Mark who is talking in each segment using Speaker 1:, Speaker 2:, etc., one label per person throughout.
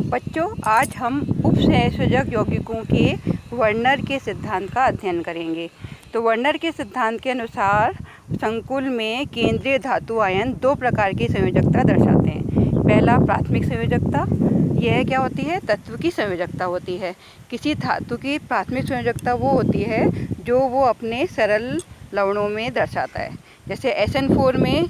Speaker 1: बच्चों, आज हम उपसंयोजक यौगिकों के वर्नर के सिद्धांत का अध्ययन करेंगे। तो वर्नर के सिद्धांत के अनुसार संकुल में केंद्रीय धातु आयन दो प्रकार की संयोजकता दर्शाते हैं। पहला, प्राथमिक संयोजकता। यह क्या होती है? तत्व की संयोजकता होती है। किसी धातु की प्राथमिक संयोजकता वो होती है जो वो अपने सरल लवणों में दर्शाता है। जैसे SN4 में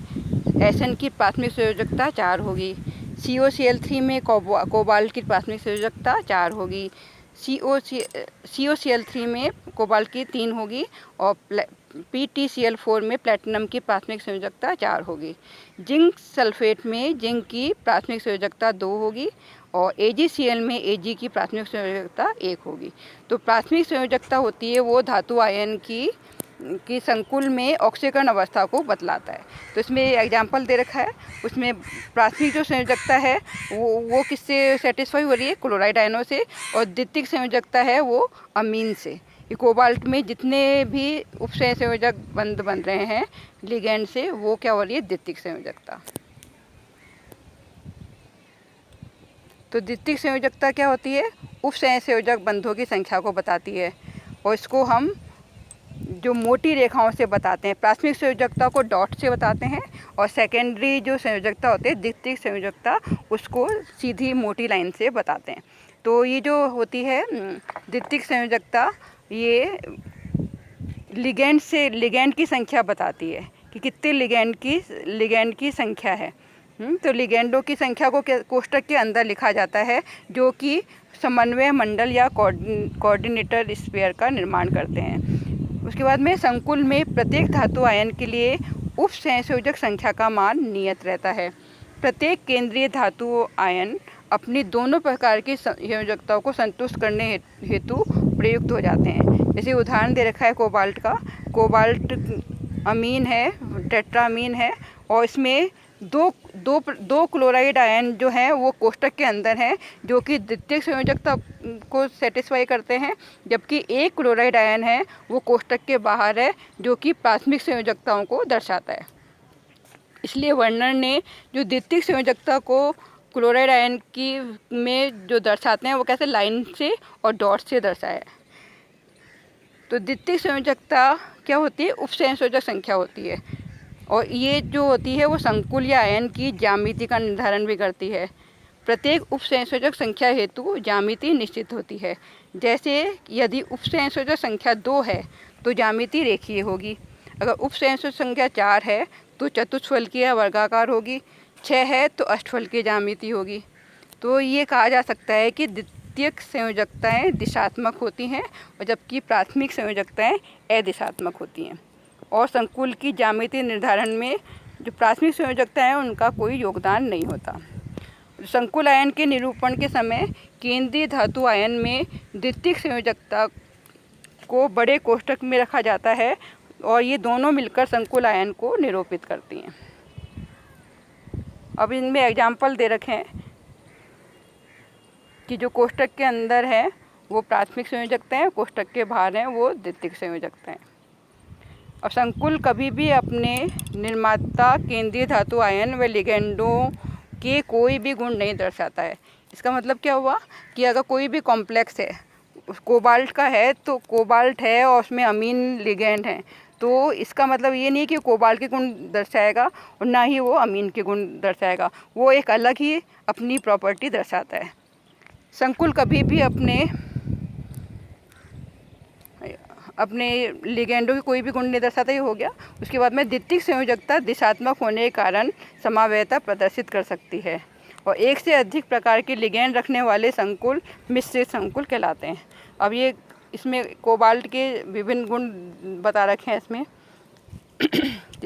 Speaker 1: SN की प्राथमिक संयोजकता 4 होगी। COCl3 में कोबाल्ट की प्राथमिक संयोजकता 4 होगी। COCl3 में कोबाल्ट की 3 होगी और PTCl4 में प्लेटिनम की प्राथमिक संयोजकता 4 होगी। जिंक सल्फेट में जिंक की प्राथमिक संयोजकता 2 होगी और AgCl में Ag की प्राथमिक संयोजकता 1 होगी। तो प्राथमिक संयोजकता होती है वो धातु आयन की संकुल में ऑक्सीकरण अवस्था को बतलाता है। तो इसमें एग्जाम्पल दे रखा है। उसमें प्राथमिक जो संयोजकता है वो किससे सेटिस्फाई हो रही है? क्लोराइड आयनों से। और द्वितीयक संयोजकता है वो अमीन से। ये कोबाल्ट में जितने भी उपसंयोजक बन रहे हैं लिगेंड से, वो क्या हो रही है? द्वितीयक संयोजकता। तो द्वितीयक संयोजकता क्या होती है? उपसंयोजक बंधों की संख्या को बताती है और इसको हम जो मोटी रेखाओं से बताते हैं। प्राथमिक संयोजकता को डॉट से बताते हैं और सेकेंडरी जो संयोजकता होती है, द्वितीयक संयोजकता, उसको सीधी मोटी लाइन से बताते हैं। तो ये जो होती है द्वितीयक संयोजकता, ये लिगेंड की संख्या बताती है कि कितने लिगेंड की संख्या है। तो लिगेंडों की संख्या को कोष्ठक के अंदर लिखा जाता है, जो कि समन्वय मंडल या कोऑर्डिनेटर स्फीयर का निर्माण करते हैं। उसके बाद में संकुल में प्रत्येक धातु आयन के लिए उपसंयोजक संख्या का मान नियत रहता है। प्रत्येक केंद्रीय धातु आयन अपनी दोनों प्रकार की संयोजकताओं को संतुष्ट करने हेतु प्रयुक्त हो जाते हैं। जैसे उदाहरण दे रखा है कोबाल्ट का। कोबाल्ट अमीन है, टेट्रामीन है और इसमें दो क्लोराइड आयन जो हैं वो कोष्ठक के अंदर हैं, जो कि द्वितीयक संयोजकता को सेटिस्फाई करते हैं, जबकि एक क्लोराइड आयन है वो कोष्ठक के बाहर है, जो कि प्राथमिक संयोजकताओं को दर्शाता है। इसलिए वर्नर ने जो द्वितीयक संयोजकता को क्लोराइड आयन की में जो दर्शाते हैं वो कैसे लाइन से और डॉट से दर्शाया है। तो द्वितीयक संयोजकता क्या होती है? उपसंयोजक संख्या होती है और ये जो होती है वो संकुल या आयन की ज्यामिति का निर्धारण भी करती है। प्रत्येक उपसंयोजक संख्या हेतु ज्यामिति निश्चित होती है। जैसे यदि उपसंयोजक संख्या 2 है तो ज्यामिति रेखीय होगी। अगर उपसंयोजक संख्या 4 है तो चतुष्फलकीय या वर्गाकार होगी। 6 है तो अष्टफलकीय ज्यामिति होगी। तो ये कहा जा सकता है कि द्वितीयक संयोजकताएं दिशात्मक होती हैं और जबकि प्राथमिक संयोजकताएं अदिशात्मक होती हैं। और संकुल की ज्यामिति निर्धारण में जो प्राथमिक संयोजकता है उनका कोई योगदान नहीं होता। संकुल आयन के निरूपण के समय केंद्रीय धातु आयन में द्वितीयक संयोजकता को बड़े कोष्ठक में रखा जाता है और ये दोनों मिलकर संकुल आयन को निरूपित करती हैं। अब इनमें एग्जाम्पल दे रखे हैं कि जो कोष्ठक के अंदर है वो प्राथमिक संयोजकताएं, कोष्ठक के बाहर हैं वो द्वितीयक संयोजकताएं। और संकुल कभी भी अपने निर्माता केंद्रीय धातु आयन व लिगेंडों के कोई भी गुण नहीं दर्शाता है। इसका मतलब क्या हुआ कि अगर कोई भी कॉम्प्लेक्स है, कोबाल्ट का है तो कोबाल्ट है और उसमें अमीन लिगेंड हैं, तो इसका मतलब ये नहीं कि कोबाल्ट के गुण दर्शाएगा और ना ही वो अमीन के गुण दर्शाएगा। वो एक अलग ही अपनी प्रॉपर्टी दर्शाता है। संकुल कभी भी अपने लिगेंडों के कोई भी गुण नहीं दर्शाता, ही हो गया। उसके बाद में द्वितीयक संयोजकता दिशात्मक होने के कारण समवायता प्रदर्शित कर सकती है और एक से अधिक प्रकार के लिगेंड रखने वाले संकुल मिश्रित संकुल कहलाते हैं। अब ये इसमें कोबाल्ट के विभिन्न गुण बता रखे हैं इसमें।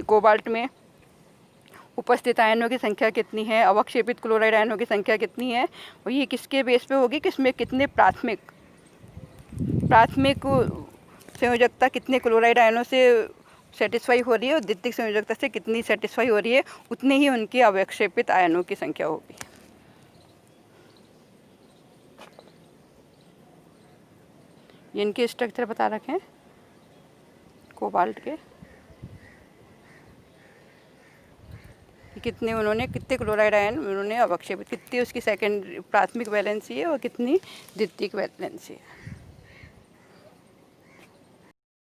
Speaker 1: कोबाल्ट में उपस्थित आयनों की संख्या कितनी है, अवक्षेपित क्लोराइड आयनों की संख्या कितनी है, और ये किसके बेस पे होगी कि इसमें कितने प्राथमिक संयोजकता कितने क्लोराइड आयनों से सेटिस्फाई हो रही है और द्वितीयक संयोजकता से कितनी सेटिस्फाई हो रही है, उतने ही उनकी अवक्षेपित आयनों की संख्या होगी। इनके स्ट्रक्चर बता रखे हैं कोबाल्ट के कितने उन्होंने कितने क्लोराइड आयन उन्होंने अवक्षेपित, कितनी उसकी सेकेंड प्राथमिक वैलेंसी है और कितनी द्वितीयक वैलेंसी है।